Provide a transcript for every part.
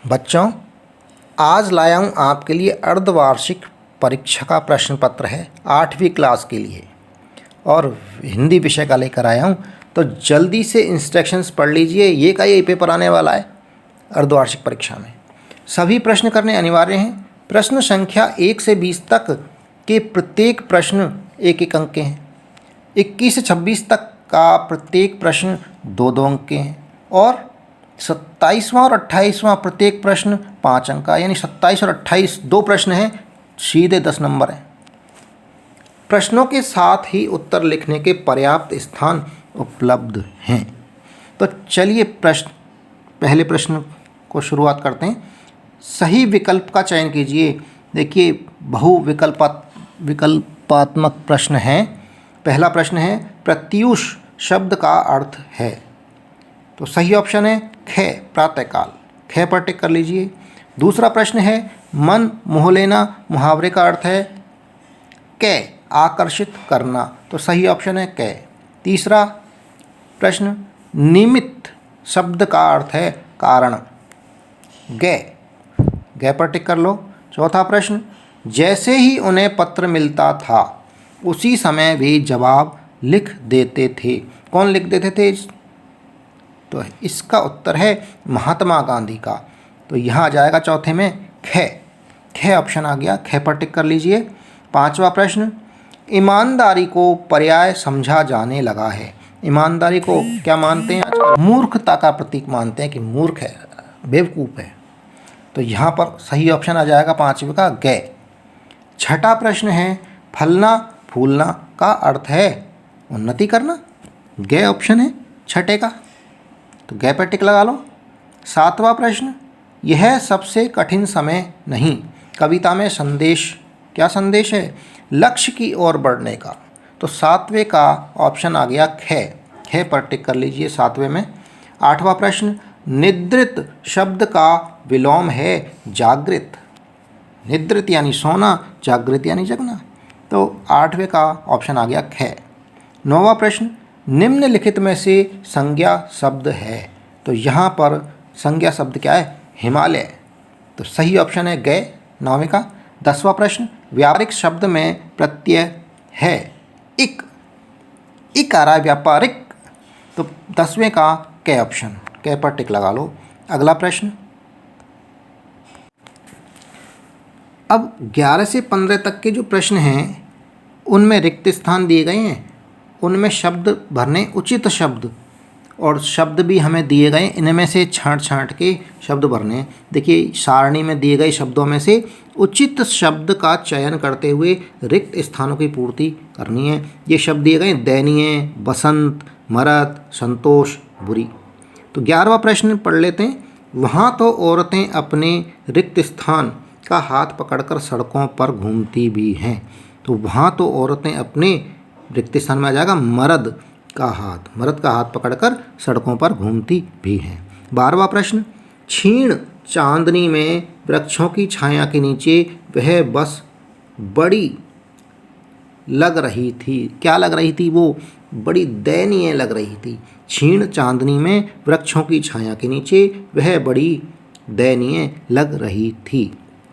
बच्चों, आज लाया हूँ आपके लिए अर्धवार्षिक परीक्षा का प्रश्न पत्र है 8वीं क्लास के लिए और हिंदी विषय का लेकर आया हूँ। तो जल्दी से इंस्ट्रक्शंस पढ़ लीजिए। ये पेपर आने वाला है अर्धवार्षिक परीक्षा में। सभी प्रश्न करने अनिवार्य हैं। प्रश्न संख्या 1 से 20 तक के प्रत्येक प्रश्न 1-1 अंक के हैं। 21 से 26 तक का प्रत्येक प्रश्न 2-2 अंक के हैं और 27वां और 28वां प्रत्येक प्रश्न 5 अंक का, यानी 27 और 28 दो प्रश्न हैं, सीधे 10 नंबर हैं। प्रश्नों के साथ ही उत्तर लिखने के पर्याप्त स्थान उपलब्ध हैं। तो चलिए पहले प्रश्न को शुरुआत करते हैं। सही विकल्प का चयन कीजिए। देखिए, विकल्पात्मक प्रश्न है। पहला प्रश्न है, प्रत्यूष शब्द का अर्थ है। तो सही ऑप्शन है ख, प्रातःकाल। ख पर टिक कर लीजिए। दूसरा प्रश्न है, मन मोह लेना मुहावरे का अर्थ है क, आकर्षित करना। तो सही ऑप्शन है क। तीसरा प्रश्न, निमित्त शब्द का अर्थ है कारण। ग पर टिक कर लो। चौथा प्रश्न, जैसे ही उन्हें पत्र मिलता था उसी समय भी जवाब लिख देते थे। कौन लिख देते थे? तो इसका उत्तर है महात्मा गांधी का। तो यहाँ आ जाएगा चौथे में ख ऑप्शन आ गया। ख पर टिक कर लीजिए। पांचवा प्रश्न, ईमानदारी को पर्याय समझा जाने लगा है। ईमानदारी को क्या मानते हैं आजकल? मूर्खता का प्रतीक मानते हैं कि मूर्ख है, बेवकूफ़ है। तो यहाँ पर सही ऑप्शन आ जाएगा पांचवे का ग। छठा प्रश्न है, फलना फूलना का अर्थ है उन्नति करना। ग ऑप्शन है छठे का, तो ग पर टिक लगा लो। सातवां प्रश्न, यह सबसे कठिन समय नहीं। कविता में संदेश, क्या संदेश है? लक्ष्य की ओर बढ़ने का। तो सातवें का ऑप्शन आ गया ख पर टिक कर लीजिए सातवें में। आठवां प्रश्न, निद्रित शब्द का विलोम है जागृत। निद्रित यानी सोना, जागृत यानी जगना। तो आठवें का ऑप्शन आ गया ख। नौवां प्रश्न, निम्नलिखित में से संज्ञा शब्द है। तो यहाँ पर संज्ञा शब्द क्या है? हिमालय। तो सही ऑप्शन है ग, नौवें का। 10वां प्रश्न, व्यापारिक शब्द में प्रत्यय है इक आ रहा है व्यापारिक। तो 10वें का क ऑप्शन, क पर टिक लगा लो। अगला प्रश्न, अब 11 से 15 तक के जो प्रश्न हैं उनमें रिक्त स्थान दिए गए हैं। उनमें शब्द भरने, उचित शब्द और शब्द भी हमें दिए गए। इनमें से छांट के शब्द भरने। देखिए, सारणी में दिए गए शब्दों में से उचित शब्द का चयन करते हुए रिक्त स्थानों की पूर्ति करनी है। ये शब्द दिए गए दयनीय, बसंत, मरद, संतोष, बुरी। तो 11वां प्रश्न पढ़ लेते हैं। वहाँ तो औरतें अपने रिक्त स्थान का हाथ पकड़कर सड़कों पर घूमती भी हैं। तो वहाँ तो औरतें अपने रिक्त स्थान में आ जाएगा मर्द का हाथ पकड़कर सड़कों पर घूमती भी हैं। 12वां प्रश्न, क्षीण चांदनी में वृक्षों की छाया के नीचे वह बस बड़ी लग रही थी। क्या लग रही थी? वो बड़ी दयनीय लग रही थी। क्षीण चांदनी में वृक्षों की छाया के नीचे वह बड़ी दयनीय लग रही थी।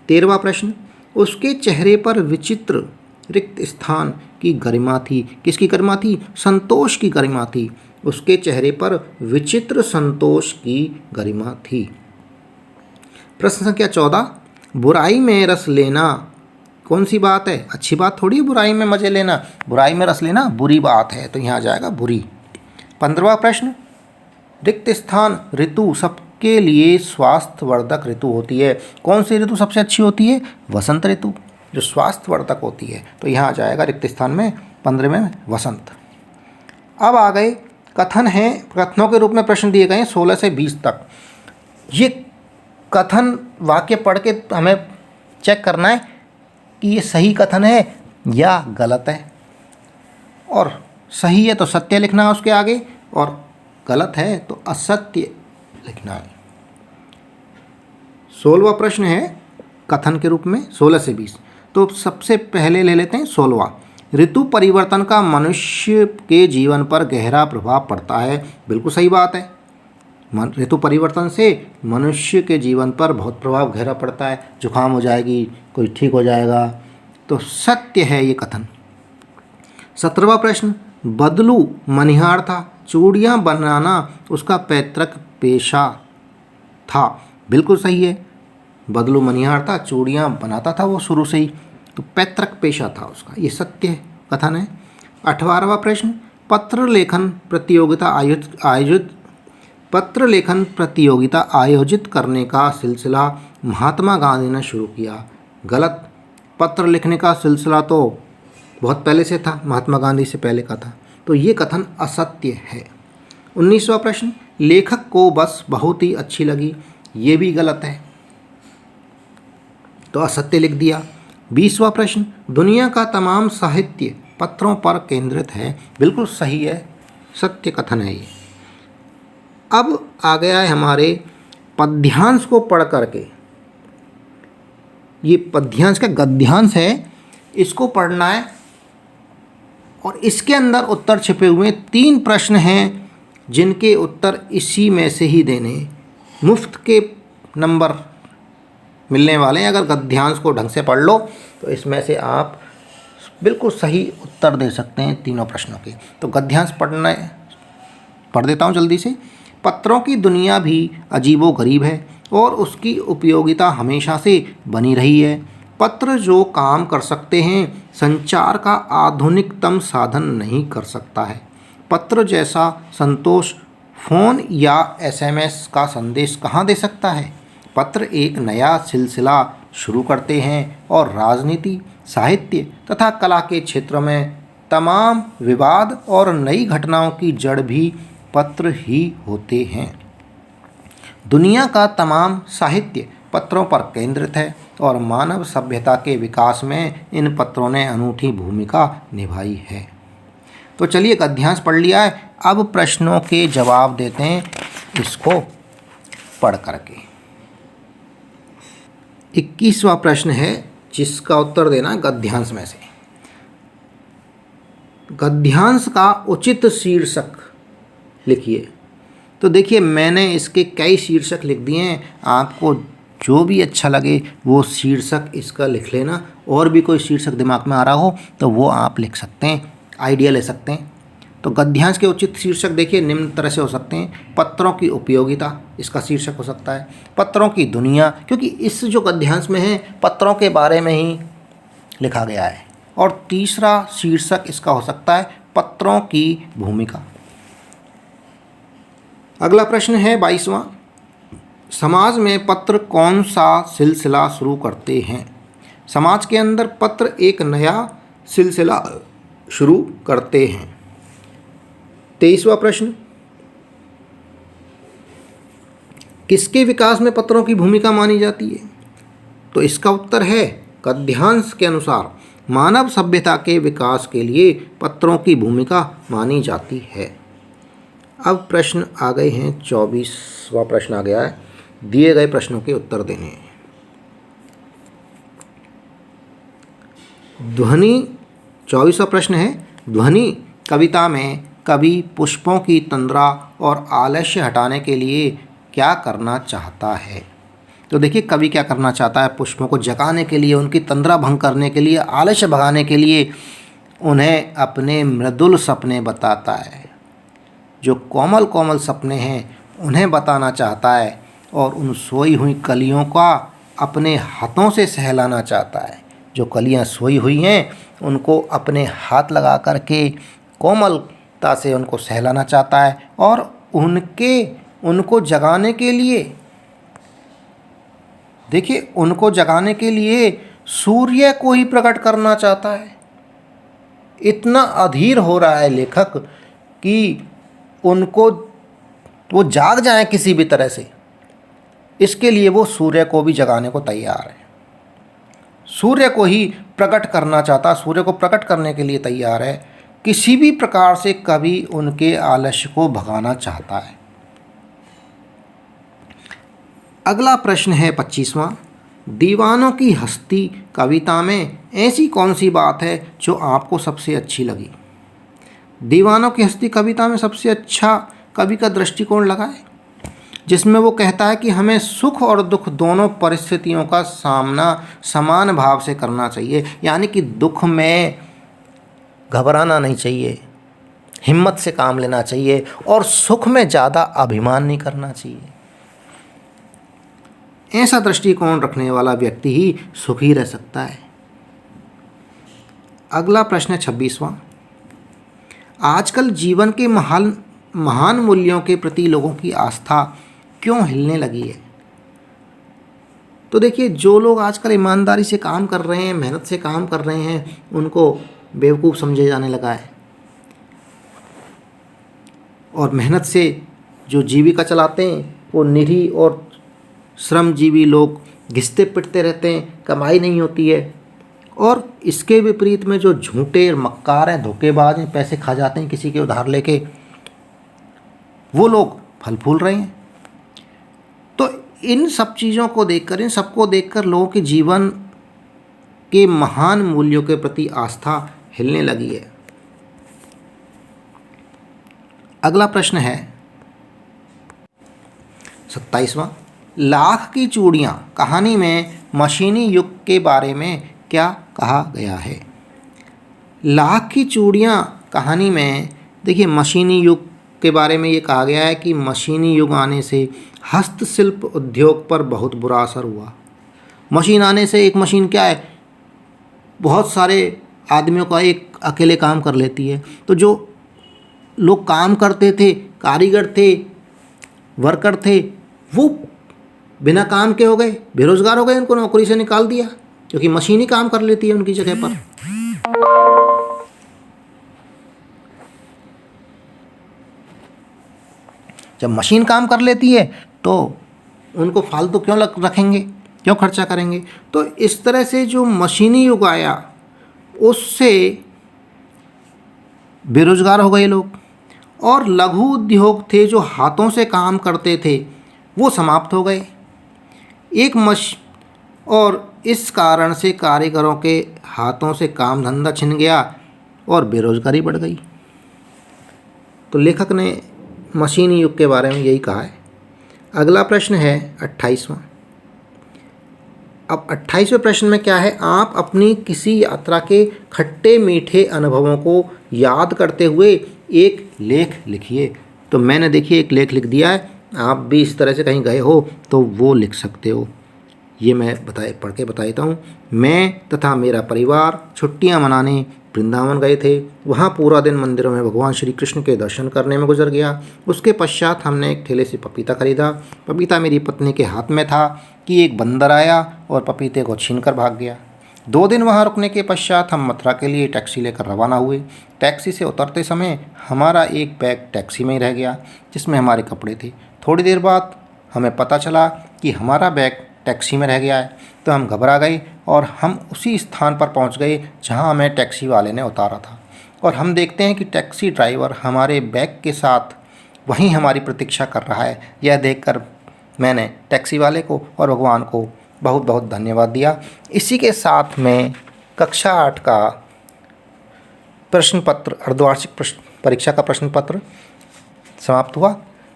13वां प्रश्न, उसके चेहरे पर विचित्र रिक्त स्थान की गरिमा थी। किसकी गरिमा थी? संतोष की गरिमा थी। उसके चेहरे पर विचित्र संतोष की गरिमा थी। प्रश्न संख्या 14, बुराई में रस लेना कौन सी बात है? अच्छी बात थोड़ी है बुराई में मजे लेना। बुराई में रस लेना बुरी बात है, तो यहाँ आ जाएगा बुरी। 15वां प्रश्न, रिक्त स्थान ऋतु सबके लिए स्वास्थ्यवर्धक ऋतु होती है। कौन सी ऋतु सबसे अच्छी होती है? वसंत ऋतु, जो स्वास्थ्यवर्धक होती है। तो यहाँ आ जाएगा रिक्त स्थान में 15 में वसंत। अब आ गए कथन हैं। कथनों के रूप में प्रश्न दिए गए हैं 16 से 20 तक। ये कथन वाक्य पढ़ के हमें चेक करना है कि ये सही कथन है या गलत है। और सही है तो सत्य लिखना है उसके आगे, और गलत है तो असत्य लिखना है। 16वां प्रश्न है कथन के रूप में 16 से 20। तो सबसे पहले ले लेते हैं 16वां। ऋतु परिवर्तन का मनुष्य के जीवन पर गहरा प्रभाव पड़ता है। बिल्कुल सही बात है। ऋतु परिवर्तन से मनुष्य के जीवन पर बहुत प्रभाव गहरा पड़ता है। जुकाम हो जाएगी, कोई ठीक हो जाएगा। तो सत्य है ये कथन। 17वां प्रश्न, बदलू मनिहार था, चूड़ियाँ बनाना उसका पैतृक पेशा था। बिल्कुल सही है, बदलू मनिहार था, चूड़ियाँ बनाता था वो शुरू से ही, तो पैतृक पेशा था उसका, ये सत्य कथन है। 18वां प्रश्न, पत्र लेखन प्रतियोगिता आयोजित करने का सिलसिला महात्मा गांधी ने शुरू किया। गलत, पत्र लिखने का सिलसिला तो बहुत पहले से था, महात्मा गांधी से पहले का था, तो ये कथन असत्य है। 19वां प्रश्न, लेखक को बस बहुत ही अच्छी लगी, ये भी गलत है, तो असत्य लिख दिया। 20वां प्रश्न, दुनिया का तमाम साहित्य पत्रों पर केंद्रित है। बिल्कुल सही है, सत्य कथन है ये। अब आ गया है हमारे पद्यांश को पढ़ करके, ये पद्यांश का गद्यांश है, इसको पढ़ना है और इसके अंदर उत्तर छिपे हुए 3 प्रश्न हैं जिनके उत्तर इसी में से ही देने, मुफ्त के नंबर मिलने वाले हैं। अगर गद्यांश को ढंग से पढ़ लो तो इसमें से आप बिल्कुल सही उत्तर दे सकते हैं तीनों प्रश्नों के। तो गद्यांश पढ़ देता हूँ जल्दी से। पत्रों की दुनिया भी अजीबोगरीब है और उसकी उपयोगिता हमेशा से बनी रही है। पत्र जो काम कर सकते हैं, संचार का आधुनिकतम साधन नहीं कर सकता है। पत्र जैसा संतोष फ़ोन या SMS का संदेश कहाँ दे सकता है। पत्र एक नया सिलसिला शुरू करते हैं और राजनीति, साहित्य तथा कला के क्षेत्र में तमाम विवाद और नई घटनाओं की जड़ भी पत्र ही होते हैं। दुनिया का तमाम साहित्य पत्रों पर केंद्रित है और मानव सभ्यता के विकास में इन पत्रों ने अनूठी भूमिका निभाई है। तो चलिए गद्यांश पढ़ लिया है, अब प्रश्नों के जवाब देते हैं इसको पढ़ करके। 21वां प्रश्न है जिसका उत्तर देना गद्यांश में से। गद्यांश का उचित शीर्षक लिखिए। तो देखिए मैंने इसके कई शीर्षक लिख दिए हैं, आपको जो भी अच्छा लगे वो शीर्षक इसका लिख लेना। और भी कोई शीर्षक दिमाग में आ रहा हो तो वो आप लिख सकते हैं, आइडिया ले सकते हैं। तो गद्यांश के उचित शीर्षक देखिए निम्न तरह से हो सकते हैं। पत्रों की उपयोगिता, इसका शीर्षक हो सकता है। पत्रों की दुनिया, क्योंकि इस जो गद्यांश में है पत्रों के बारे में ही लिखा गया है। और तीसरा शीर्षक इसका हो सकता है पत्रों की भूमिका। अगला प्रश्न है 22वां, समाज में पत्र कौन सा सिलसिला शुरू करते हैं। समाज के अंदर पत्र एक नया सिलसिला शुरू करते हैं। 23वां प्रश्न, किसके विकास में पत्रों की भूमिका मानी जाती है। तो इसका उत्तर है गद्यांश के अनुसार मानव सभ्यता के विकास के लिए पत्रों की भूमिका मानी जाती है। अब प्रश्न आ गए हैं, 24वां प्रश्न आ गया है, दिए गए प्रश्नों के उत्तर देने। ध्वनि, 24वां प्रश्न है, ध्वनि कविता में कवि पुष्पों की तंद्रा और आलस्य हटाने के लिए क्या करना चाहता है। तो देखिए कवि क्या करना चाहता है, पुष्पों को जगाने के लिए, उनकी तंद्रा भंग करने के लिए, आलस्य भगाने के लिए उन्हें अपने मृदुल सपने बताता है। जो कोमल कोमल सपने हैं उन्हें बताना चाहता है और उन सोई हुई कलियों का अपने हाथों से सहलाना चाहता है। जो कलियां सोई हुई हैं उनको अपने हाथ लगा कर के कोमलता से उनको सहलाना चाहता है और उनको जगाने के लिए, देखिए उनको जगाने के लिए सूर्य को ही प्रकट करना चाहता है। इतना अधीर हो रहा है लेखक कि उनको वो जाग जाएं किसी भी तरह से, इसके लिए वो सूर्य को भी जगाने को तैयार है। सूर्य को ही प्रकट करना चाहता, सूर्य को प्रकट करने के लिए तैयार है। किसी भी प्रकार से कवि उनके आलस्य को भगाना चाहता है। अगला प्रश्न है 25वां, दीवानों की हस्ती कविता में ऐसी कौन सी बात है जो आपको सबसे अच्छी लगी। दीवानों की हस्ती कविता में सबसे अच्छा कवि का दृष्टिकोण लगा है। जिसमें वो कहता है कि हमें सुख और दुख दोनों परिस्थितियों का सामना समान भाव से करना चाहिए। यानी कि दुख में घबराना नहीं चाहिए, हिम्मत से काम लेना चाहिए, और सुख में ज़्यादा अभिमान नहीं करना चाहिए। ऐसा दृष्टिकोण रखने वाला व्यक्ति ही सुखी रह सकता है। अगला प्रश्न है 26वां। आजकल जीवन के महान मूल्यों के प्रति लोगों की आस्था क्यों हिलने लगी है? तो देखिए, जो लोग आजकल ईमानदारी से काम कर रहे हैं, मेहनत से काम कर रहे हैं, उनको बेवकूफ़ समझे जाने लगा है। और मेहनत से जो जीविका चलाते हैं वो निरीह और श्रमजीवी लोग घिसते पिटते रहते हैं, कमाई नहीं होती है। और इसके विपरीत में जो झूठे मक्कार हैं, धोखेबाज हैं, पैसे खा जाते हैं किसी के उधार लेके, वो लोग फल फूल रहे हैं। तो इन सब चीज़ों को देखकर, इन सबको देखकर लोगों के जीवन के महान मूल्यों के प्रति आस्था हिलने लगी है। अगला प्रश्न है 27वां। लाख की चूड़ियाँ कहानी में मशीनी युग के बारे में क्या कहा गया है? लाख की चूड़ियाँ कहानी में देखिए, मशीनी युग के बारे में ये कहा गया है कि मशीनी युग आने से हस्तशिल्प उद्योग पर बहुत बुरा असर हुआ। मशीन आने से, एक मशीन क्या है, बहुत सारे आदमियों का एक अकेले काम कर लेती है। तो जो लोग काम करते थे, कारीगर थे, वर्कर थे, वो बिना काम के हो गए, बेरोजगार हो गए, उनको नौकरी से निकाल दिया, क्योंकि मशीन ही काम कर लेती है उनकी जगह पर। जब मशीन काम कर लेती है तो उनको फालतू क्यों रखेंगे, क्यों खर्चा करेंगे? तो इस तरह से जो मशीनी युग आया उससे बेरोजगार हो गए लोग, और लघु उद्योग थे जो हाथों से काम करते थे वो समाप्त हो गए। और इस कारण से कारीगरों के हाथों से काम धंधा छिन गया और बेरोजगारी बढ़ गई। तो लेखक ने मशीनी युग के बारे में यही कहा है। अगला प्रश्न है 28वां। अब 28वें प्रश्न में क्या है? आप अपनी किसी यात्रा के खट्टे मीठे अनुभवों को याद करते हुए एक लेख लिखिए। तो मैंने देखिए एक लेख लिख दिया है, आप भी इस तरह से कहीं गए हो तो वो लिख सकते हो। ये मैं पढ़ के बताता हूँ। मैं तथा मेरा परिवार छुट्टियाँ मनाने वृंदावन गए थे। वहाँ पूरा दिन मंदिरों में भगवान श्री कृष्ण के दर्शन करने में गुजर गया। उसके पश्चात हमने एक ठेले से पपीता खरीदा। पपीता मेरी पत्नी के हाथ में था कि एक बंदर आया और पपीते को छीनकर भाग गया। 2 दिन वहाँ रुकने के पश्चात हम मथुरा के लिए टैक्सी लेकर रवाना हुए। टैक्सी से उतरते समय हमारा एक बैग टैक्सी में ही रह गया, जिसमें हमारे कपड़े थे। थोड़ी देर बाद हमें पता चला कि हमारा बैग टैक्सी में रह गया है। तो हम घबरा गए और हम उसी स्थान पर पहुंच गए जहां हमें टैक्सी वाले ने उतारा था। और हम देखते हैं कि टैक्सी ड्राइवर हमारे बैग के साथ वहीं हमारी प्रतीक्षा कर रहा है। यह देखकर मैंने टैक्सी वाले को और भगवान को बहुत बहुत धन्यवाद दिया। इसी के साथ में कक्षा 8 का प्रश्न पत्र, अर्धवार्षिक परीक्षा का प्रश्न पत्र समाप्त हुआ।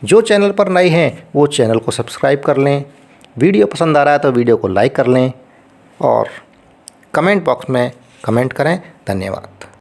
जो चैनल पर नए हैं वो चैनल को सब्सक्राइब कर लें। वीडियो पसंद आ रहा है तो वीडियो को लाइक कर लें और कमेंट बॉक्स में कमेंट करें। धन्यवाद।